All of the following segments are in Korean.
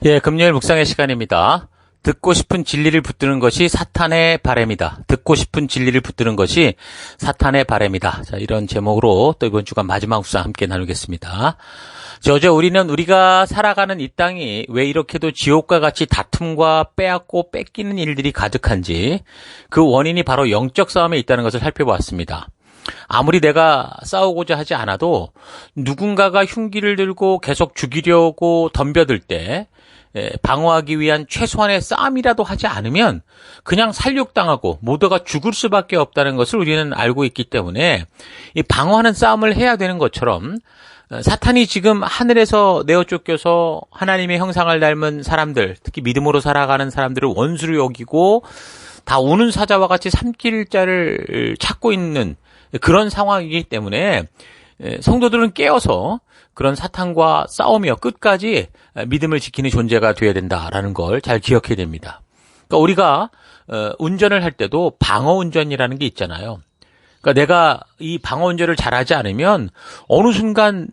예, 금요일 묵상의 시간입니다. 듣고 싶은 진리를 붙드는 것이 사탄의 바램이다. 듣고 싶은 진리를 붙드는 것이 사탄의 바램이다. 자, 이런 제목으로 또 이번 주간 마지막 묵상 함께 나누겠습니다. 어제 우리가 살아가는 이 땅이 왜 이렇게도 지옥과 같이 다툼과 빼앗고 뺏기는 일들이 가득한지 그 원인이 바로 영적 싸움에 있다는 것을 살펴보았습니다. 아무리 내가 싸우고자 하지 않아도 누군가가 흉기를 들고 계속 죽이려고 덤벼들 때 방어하기 위한 최소한의 싸움이라도 하지 않으면 그냥 살육당하고 모두가 죽을 수밖에 없다는 것을 우리는 알고 있기 때문에 이 방어하는 싸움을 해야 되는 것처럼 사탄이 지금 하늘에서 내어 쫓겨서 하나님의 형상을 닮은 사람들, 특히 믿음으로 살아가는 사람들을 원수로 여기고 다 우는 사자와 같이 삼킬 자를 찾고 있는 그런 상황이기 때문에 성도들은 깨어서 그런 사탄과 싸우며 끝까지 믿음을 지키는 존재가 되어야 된다라는 걸 잘 기억해야 됩니다. 그러니까 우리가 운전을 할 때도 방어 운전이라는 게 있잖아요. 그러니까 내가 이 방어 운전을 잘하지 않으면 어느 순간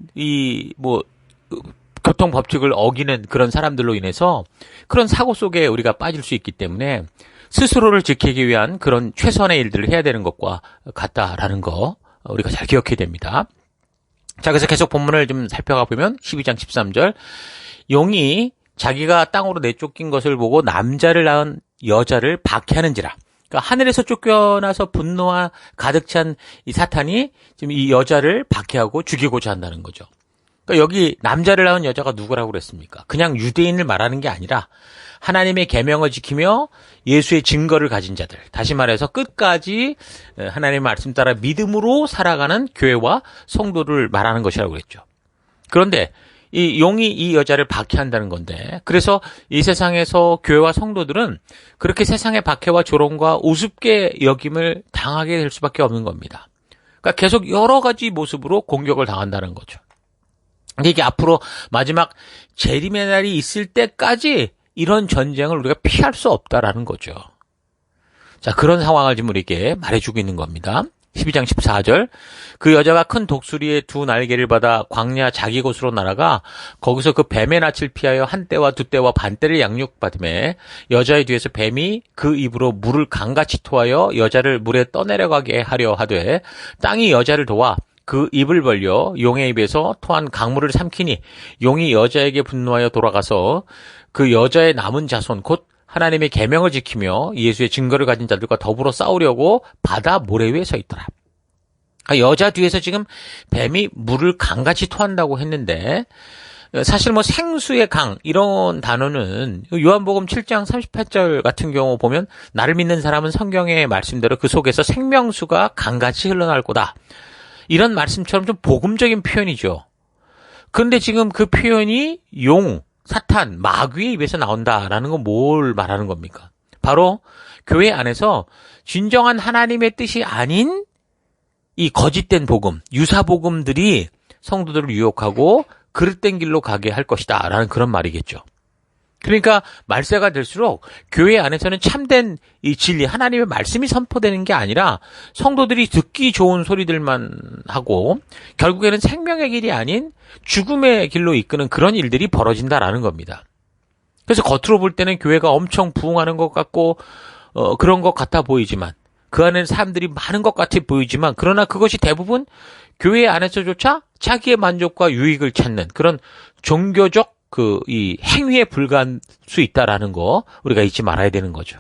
교통 법칙을 어기는 그런 사람들로 인해서 그런 사고 속에 우리가 빠질 수 있기 때문에 스스로를 지키기 위한 그런 최선의 일들을 해야 되는 것과 같다라는 거 우리가 잘 기억해야 됩니다. 자, 그래서 계속 본문을 좀 살펴가 보면 12장 13절 용이 자기가 땅으로 내쫓긴 것을 보고 남자를 낳은 여자를 박해하는지라. 그러니까 하늘에서 쫓겨나서 분노와 가득 찬 이 사탄이 지금 이 여자를 박해하고 죽이고자 한다는 거죠. 그러니까 여기 남자를 낳은 여자가 누구라고 그랬습니까? 그냥 유대인을 말하는 게 아니라 하나님의 계명을 지키며 예수의 증거를 가진 자들, 다시 말해서 끝까지 하나님의 말씀 따라 믿음으로 살아가는 교회와 성도를 말하는 것이라고 그랬죠. 그런데 이 용이 이 여자를 박해한다는 건데, 그래서 이 세상에서 교회와 성도들은 그렇게 세상의 박해와 조롱과 우습게 여김을 당하게 될 수밖에 없는 겁니다. 그러니까 계속 여러 가지 모습으로 공격을 당한다는 거죠. 근데 이게 앞으로 마지막 재림의 날이 있을 때까지 이런 전쟁을 우리가 피할 수 없다라는 거죠. 자, 그런 상황을 지금 우리에게 말해주고 있는 겁니다. 12장 14절 그 여자가 큰 독수리의 두 날개를 받아 광야 자기 곳으로 날아가 거기서 그 뱀의 낯을 피하여 한 떼와 두 떼와 반 떼를 양육받으매 여자의 뒤에서 뱀이 그 입으로 물을 강같이 토하여 여자를 물에 떠내려가게 하려 하되 땅이 여자를 도와 그 입을 벌려 용의 입에서 토한 강물을 삼키니 용이 여자에게 분노하여 돌아가서 그 여자의 남은 자손 곧 하나님의 계명을 지키며 예수의 증거를 가진 자들과 더불어 싸우려고 바다 모래 위에 서 있더라. 여자 뒤에서 지금 뱀이 물을 강같이 토한다고 했는데 사실 생수의 강 이런 단어는 요한복음 7장 38절 같은 경우 보면 나를 믿는 사람은 성경의 말씀대로 그 속에서 생명수가 강같이 흘러나올 거다. 이런 말씀처럼 좀 복음적인 표현이죠. 그런데 지금 그 표현이 용, 사탄, 마귀의 입에서 나온다라는 건 뭘 말하는 겁니까? 바로 교회 안에서 진정한 하나님의 뜻이 아닌 이 거짓된 복음, 유사복음들이 성도들을 유혹하고 그릇된 길로 가게 할 것이다 라는 그런 말이겠죠. 그러니까 말세가 될수록 교회 안에서는 참된 이 진리, 하나님의 말씀이 선포되는 게 아니라 성도들이 듣기 좋은 소리들만 하고 결국에는 생명의 길이 아닌 죽음의 길로 이끄는 그런 일들이 벌어진다라는 겁니다. 그래서 겉으로 볼 때는 교회가 엄청 부흥하는 것 같고 그런 것 같아 보이지만 그 안에는 사람들이 많은 것 같아 보이지만 그러나 그것이 대부분 교회 안에서조차 자기의 만족과 유익을 찾는 그런 종교적 이 행위에 불과할 수 있다라는 거 우리가 잊지 말아야 되는 거죠.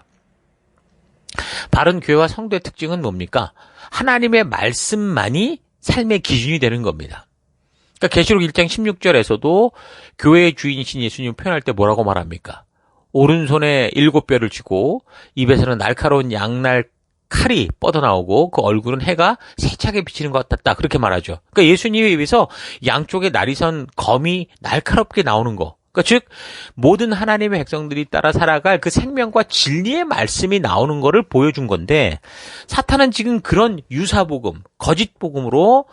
바른 교회와 성도의 특징은 뭡니까? 하나님의 말씀만이 삶의 기준이 되는 겁니다. 그러니까 계시록 1장 16절에서도 교회의 주인이신 예수님 표현할 때 뭐라고 말합니까? 오른손에 7뼈를 쥐고 입에서는 날카로운 양날 칼이 뻗어나오고 그 얼굴은 해가 세차게 비치는 것 같았다. 그렇게 말하죠. 그러니까 예수님의 입에서 양쪽에 날이 선 검이 날카롭게 나오는 거. 그러니까 즉 모든 하나님의 백성들이 따라 살아갈 그 생명과 진리의 말씀이 나오는 거를 보여준 건데 사탄은 지금 그런 유사복음, 거짓복음으로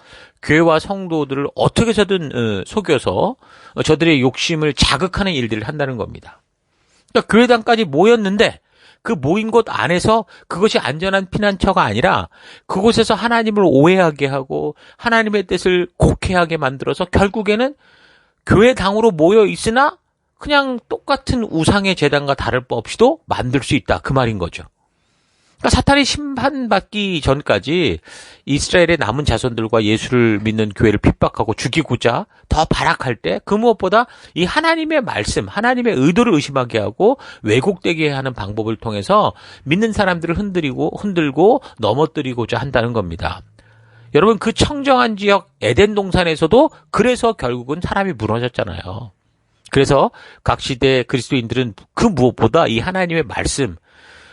교회와 성도들을 어떻게 해서든 속여서 저들의 욕심을 자극하는 일들을 한다는 겁니다. 그러니까 교회당까지 모였는데 그 모인 곳 안에서 그것이 안전한 피난처가 아니라 그곳에서 하나님을 오해하게 하고 하나님의 뜻을 곡해하게 만들어서 결국에는 교회당으로 모여 있으나 그냥 똑같은 우상의 제단과 다를 바 없이도 만들 수 있다. 그 말인 거죠. 그러니까 사탄이 심판받기 전까지 이스라엘의 남은 자손들과 예수를 믿는 교회를 핍박하고 죽이고자 더 발악할 때 그 무엇보다 이 하나님의 말씀, 하나님의 의도를 의심하게 하고 왜곡되게 하는 방법을 통해서 믿는 사람들을 흔들고 넘어뜨리고자 한다는 겁니다. 여러분, 그 청정한 지역 에덴 동산에서도 그래서 결국은 사람이 무너졌잖아요. 그래서 각 시대 그리스도인들은 그 무엇보다 이 하나님의 말씀,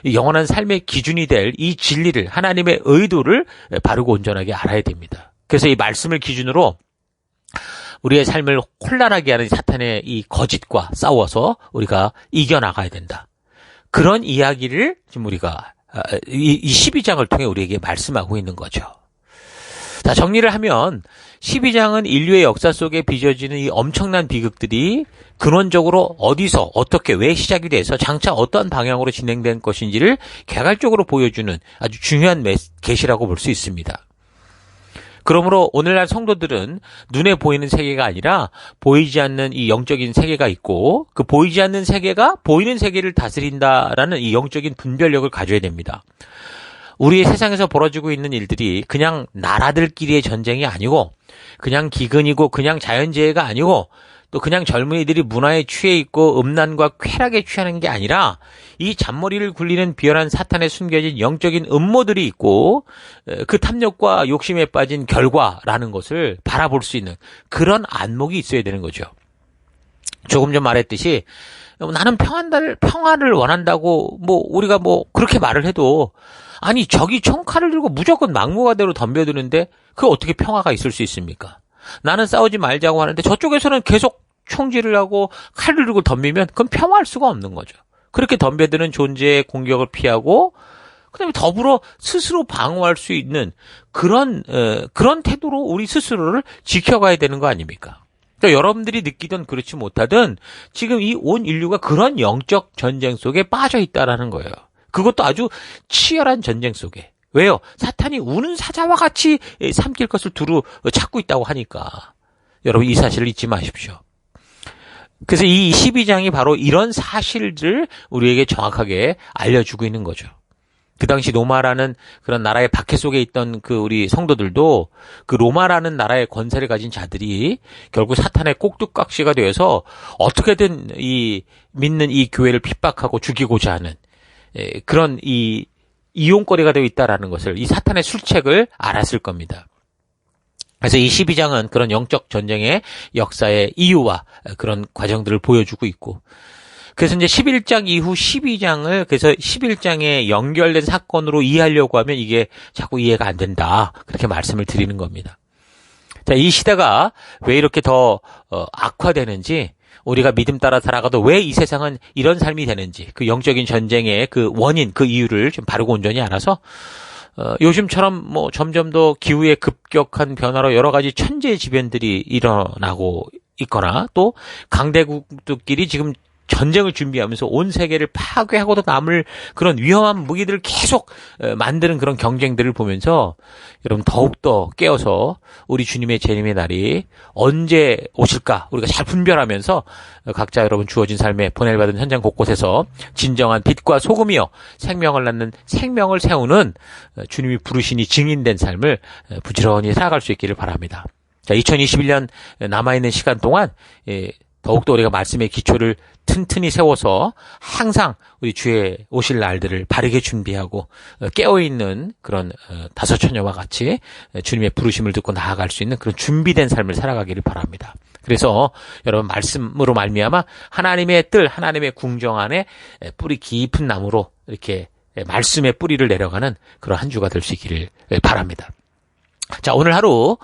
영원한 삶의 기준이 될 이 진리를, 하나님의 의도를 바르고 온전하게 알아야 됩니다. 그래서 이 말씀을 기준으로 우리의 삶을 혼란하게 하는 사탄의 이 거짓과 싸워서 우리가 이겨나가야 된다. 그런 이야기를 지금 우리가 이 12장을 통해 우리에게 말씀하고 있는 거죠. 자, 정리를 하면 12장은 인류의 역사 속에 빚어지는 이 엄청난 비극들이 근원적으로 어디서 어떻게 왜 시작이 돼서 장차 어떤 방향으로 진행된 것인지를 개괄적으로 보여주는 아주 중요한 계시라고 볼 수 있습니다. 그러므로 오늘날 성도들은 눈에 보이는 세계가 아니라 보이지 않는 이 영적인 세계가 있고 그 보이지 않는 세계가 보이는 세계를 다스린다라는 이 영적인 분별력을 가져야 됩니다. 우리의 세상에서 벌어지고 있는 일들이 그냥 나라들끼리의 전쟁이 아니고 그냥 기근이고 그냥 자연재해가 아니고 또 그냥 젊은이들이 문화에 취해 있고 음란과 쾌락에 취하는 게 아니라 이 잔머리를 굴리는 비열한 사탄에 숨겨진 영적인 음모들이 있고 그 탐욕과 욕심에 빠진 결과라는 것을 바라볼 수 있는 그런 안목이 있어야 되는 거죠. 조금 전 말했듯이 나는 평화를 원한다고 우리가 그렇게 말을 해도 아니 적이 총칼을 들고 무조건 막무가내로 덤벼드는데 그게 어떻게 평화가 있을 수 있습니까? 나는 싸우지 말자고 하는데 저쪽에서는 계속 총질을 하고 칼을 들고 덤비면 그건 평화할 수가 없는 거죠. 그렇게 덤벼드는 존재의 공격을 피하고 그다음에 더불어 스스로 방어할 수 있는 그런 태도로 우리 스스로를 지켜가야 되는 거 아닙니까? 그러니까 여러분들이 느끼든 그렇지 못하든 지금 이 온 인류가 그런 영적 전쟁 속에 빠져 있다라는 거예요. 그것도 아주 치열한 전쟁 속에. 왜요? 사탄이 우는 사자와 같이 삼킬 것을 두루 찾고 있다고 하니까. 여러분 이 사실을 잊지 마십시오. 그래서 이 12장이 바로 이런 사실들을 우리에게 정확하게 알려주고 있는 거죠. 그 당시 로마라는 그런 나라의 박해 속에 있던 그 우리 성도들도 그 로마라는 나라의 권세를 가진 자들이 결국 사탄의 꼭두각시가 되어서 어떻게든 이 믿는 이 교회를 핍박하고 죽이고자 하는 그런 이 이용거리가 되어 있다라는 것을 이 사탄의 술책을 알았을 겁니다. 그래서 이 12장은 그런 영적 전쟁의 역사의 이유와 그런 과정들을 보여주고 있고 그래서 이제 11장 이후 12장을 그래서 11장에 연결된 사건으로 이해하려고 하면 이게 자꾸 이해가 안 된다. 그렇게 말씀을 드리는 겁니다. 자, 이 시대가 왜 이렇게 더 악화되는지 우리가 믿음 따라 살아가도 왜 이 세상은 이런 삶이 되는지 그 영적인 전쟁의 그 원인, 그 이유를 좀 바르고 온전히 알아서 요즘처럼 점점 더 기후의 급격한 변화로 여러 가지 천재지변들이 일어나고 있거나 또 강대국들끼리 지금 전쟁을 준비하면서 온 세계를 파괴하고도 남을 그런 위험한 무기들을 계속 만드는 그런 경쟁들을 보면서 여러분 더욱더 깨어서 우리 주님의 재림의 날이 언제 오실까 우리가 잘 분별하면서 각자 여러분 주어진 삶에 보내를 받은 현장 곳곳에서 진정한 빛과 소금이여 생명을 낳는 생명을 세우는 주님이 부르시니 증인된 삶을 부지런히 살아갈 수 있기를 바랍니다. 자, 2021년 남아있는 시간 동안 더욱더 우리가 말씀의 기초를 튼튼히 세워서 항상 우리 주의 오실 날들을 바르게 준비하고 깨어있는 그런 다섯처녀와 같이 주님의 부르심을 듣고 나아갈 수 있는 그런 준비된 삶을 살아가기를 바랍니다. 그래서 여러분 말씀으로 말미암아 하나님의 뜰, 하나님의 궁정 안에 뿌리 깊은 나무로 이렇게 말씀의 뿌리를 내려가는 그런 한 주가 될 수 있기를 바랍니다. 자, 오늘 하루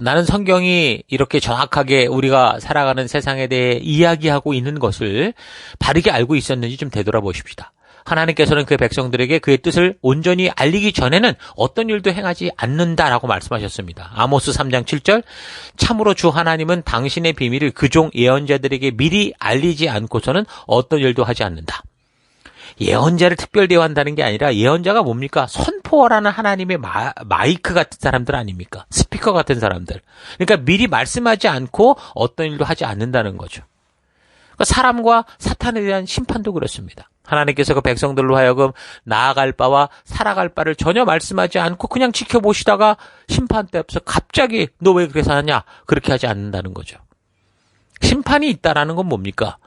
나는 성경이 이렇게 정확하게 우리가 살아가는 세상에 대해 이야기하고 있는 것을 바르게 알고 있었는지 좀 되돌아보십시다. 하나님께서는 그의 백성들에게 그의 뜻을 온전히 알리기 전에는 어떤 일도 행하지 않는다라고 말씀하셨습니다. 아모스 3장 7절 참으로 주 하나님은 당신의 비밀을 그 종 예언자들에게 미리 알리지 않고서는 어떤 일도 하지 않는다. 예언자를 특별 대우한다는 게 아니라 예언자가 뭡니까? 선포하라는 하나님의 마이크 같은 사람들 아닙니까? 스피커 같은 사람들. 그러니까 미리 말씀하지 않고 어떤 일도 하지 않는다는 거죠. 사람과 사탄에 대한 심판도 그렇습니다. 하나님께서 그 백성들로 하여금 나아갈 바와 살아갈 바를 전혀 말씀하지 않고 그냥 지켜보시다가 심판 때 앞서 갑자기 너 왜 그렇게 사냐? 그렇게 하지 않는다는 거죠. 심판이 있다라는 건 뭡니까?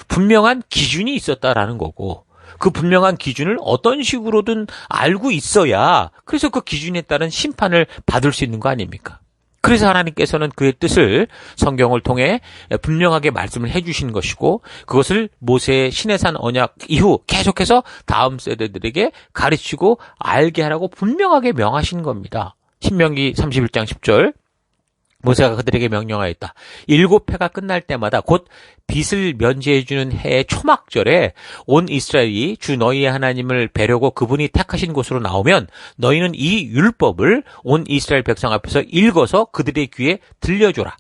분명한 기준이 있었다라는 거고, 그 분명한 기준을 어떤 식으로든 알고 있어야 그래서 그 기준에 따른 심판을 받을 수 있는 거 아닙니까? 그래서 하나님께서는 그의 뜻을 성경을 통해 분명하게 말씀을 해주신 것이고, 그것을 모세의 시내산 언약 이후 계속해서 다음 세대들에게 가르치고 알게 하라고 분명하게 명하신 겁니다. 신명기 31장 10절, 모세가 그들에게 명령하였다. 7해가 끝날 때마다 곧 빚을 면제해주는 해의 초막절에 온 이스라엘이 주 너희의 하나님을 뵈려고 그분이 택하신 곳으로 나오면 너희는 이 율법을 온 이스라엘 백성 앞에서 읽어서 그들의 귀에 들려줘라.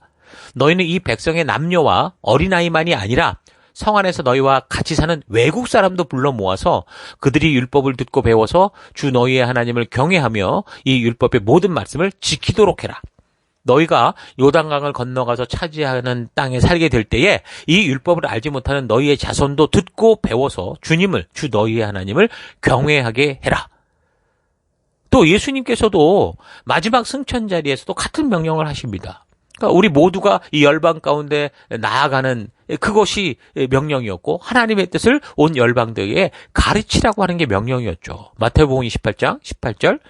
너희는 이 백성의 남녀와 어린아이만이 아니라 성 안에서 너희와 같이 사는 외국 사람도 불러 모아서 그들이 율법을 듣고 배워서 주 너희의 하나님을 경외하며 이 율법의 모든 말씀을 지키도록 해라. 너희가 요단강을 건너가서 차지하는 땅에 살게 될 때에 이 율법을 알지 못하는 너희의 자손도 듣고 배워서 주님을, 주 너희의 하나님을 경외하게 해라. 또 예수님께서도 마지막 승천 자리에서도 같은 명령을 하십니다. 그러니까 우리 모두가 이 열방 가운데 나아가는 그것이 명령이었고, 하나님의 뜻을 온 열방들에게 가르치라고 하는 게 명령이었죠. 마태복음 28장 18절,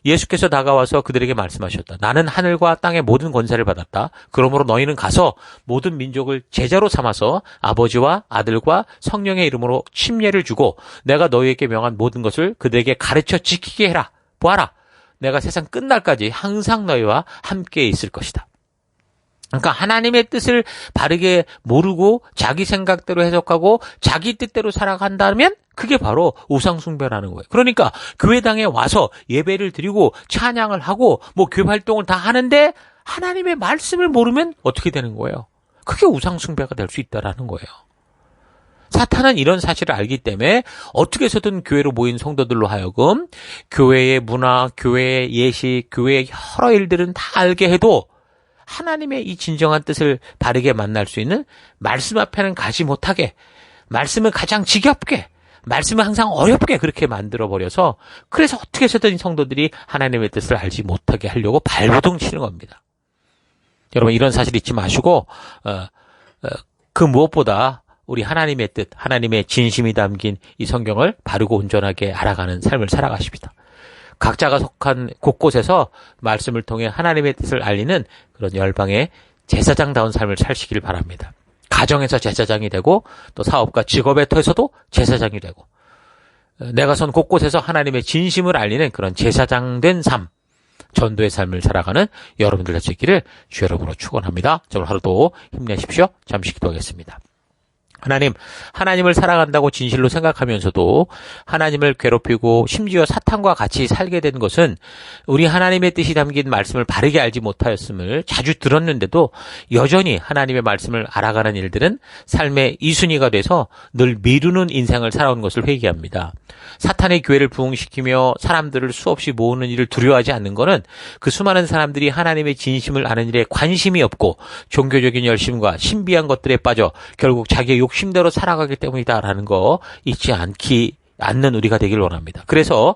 예수께서 다가와서 그들에게 말씀하셨다. 나는 하늘과 땅의 모든 권세를 받았다. 그러므로 너희는 가서 모든 민족을 제자로 삼아서 아버지와 아들과 성령의 이름으로 침례를 주고 내가 너희에게 명한 모든 것을 그들에게 가르쳐 지키게 해라. 보아라. 내가 세상 끝날까지 항상 너희와 함께 있을 것이다. 그러니까 하나님의 뜻을 바르게 모르고 자기 생각대로 해석하고 자기 뜻대로 살아간다면 그게 바로 우상숭배라는 거예요. 그러니까 교회당에 와서 예배를 드리고 찬양을 하고 교회 활동을 다 하는데 하나님의 말씀을 모르면 어떻게 되는 거예요? 그게 우상숭배가 될 수 있다라는 거예요. 사탄은 이런 사실을 알기 때문에 어떻게 해서든 교회로 모인 성도들로 하여금 교회의 문화, 교회의 예식, 교회의 여러 일들은 다 알게 해도 하나님의 이 진정한 뜻을 바르게 만날 수 있는 말씀 앞에는 가지 못하게, 말씀을 가장 지겹게, 말씀을 항상 어렵게 그렇게 만들어버려서 그래서 어떻게 해서든 성도들이 하나님의 뜻을 알지 못하게 하려고 발버둥 치는 겁니다. 여러분 이런 사실 잊지 마시고 그 무엇보다 우리 하나님의 뜻, 하나님의 진심이 담긴 이 성경을 바르고 온전하게 알아가는 삶을 살아가십니다. 각자가 속한 곳곳에서 말씀을 통해 하나님의 뜻을 알리는 그런 열방의 제사장다운 삶을 사시길 바랍니다. 가정에서 제사장이 되고 또 사업과 직업의 터에서도 제사장이 되고 내가 선 곳곳에서 하나님의 진심을 알리는 그런 제사장된 삶, 전도의 삶을 살아가는 여러분들 되시기를 주 여러분으로 축원합니다. 오늘 하루도 힘내십시오. 잠시 기도하겠습니다. 하나님을 살아간다고 진실로 생각하면서도 하나님을 괴롭히고 심지어 사탄과 같이 살게 된 것은 우리 하나님의 뜻이 담긴 말씀을 바르게 알지 못하였음을 자주 들었는데도 여전히 하나님의 말씀을 알아가는 일들은 삶의 2순위가 돼서 늘 미루는 인생을 살아온 것을 회개합니다. 사탄의 교회를 부흥시키며 사람들을 수없이 모으는 일을 두려워하지 않는 것은 그 수많은 사람들이 하나님의 진심을 아는 일에 관심이 없고 종교적인 열심과 신비한 것들에 빠져 결국 자기의 욕심대로 살아가기 때문이다라는 거 잊지 않는 우리가 되길 원합니다. 그래서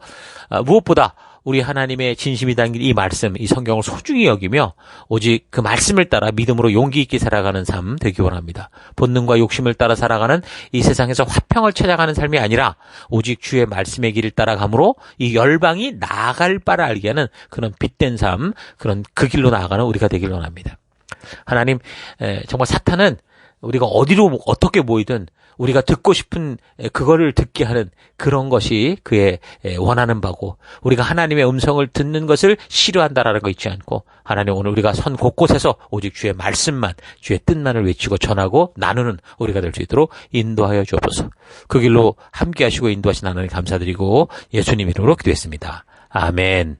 무엇보다 우리 하나님의 진심이 담긴 이 말씀, 이 성경을 소중히 여기며 오직 그 말씀을 따라 믿음으로 용기 있게 살아가는 삶 되기 원합니다. 본능과 욕심을 따라 살아가는 이 세상에서 화평을 찾아가는 삶이 아니라 오직 주의 말씀의 길을 따라감으로 이 열방이 나아갈 바를 알게 하는 그런 빛된 삶, 그런 그 길로 나아가는 우리가 되길 원합니다. 하나님, 정말 사탄은 우리가 어디로 어떻게 모이든 우리가 듣고 싶은 그거를 듣게 하는 그런 것이 그의 원하는 바고, 우리가 하나님의 음성을 듣는 것을 싫어한다라는 거 잊지 않고, 하나님 오늘 우리가 선 곳곳에서 오직 주의 말씀만, 주의 뜻만을 외치고 전하고 나누는 우리가 될 수 있도록 인도하여 주옵소서. 그 길로 함께 하시고 인도하신 하나님 감사드리고 예수님 이름으로 기도했습니다. 아멘.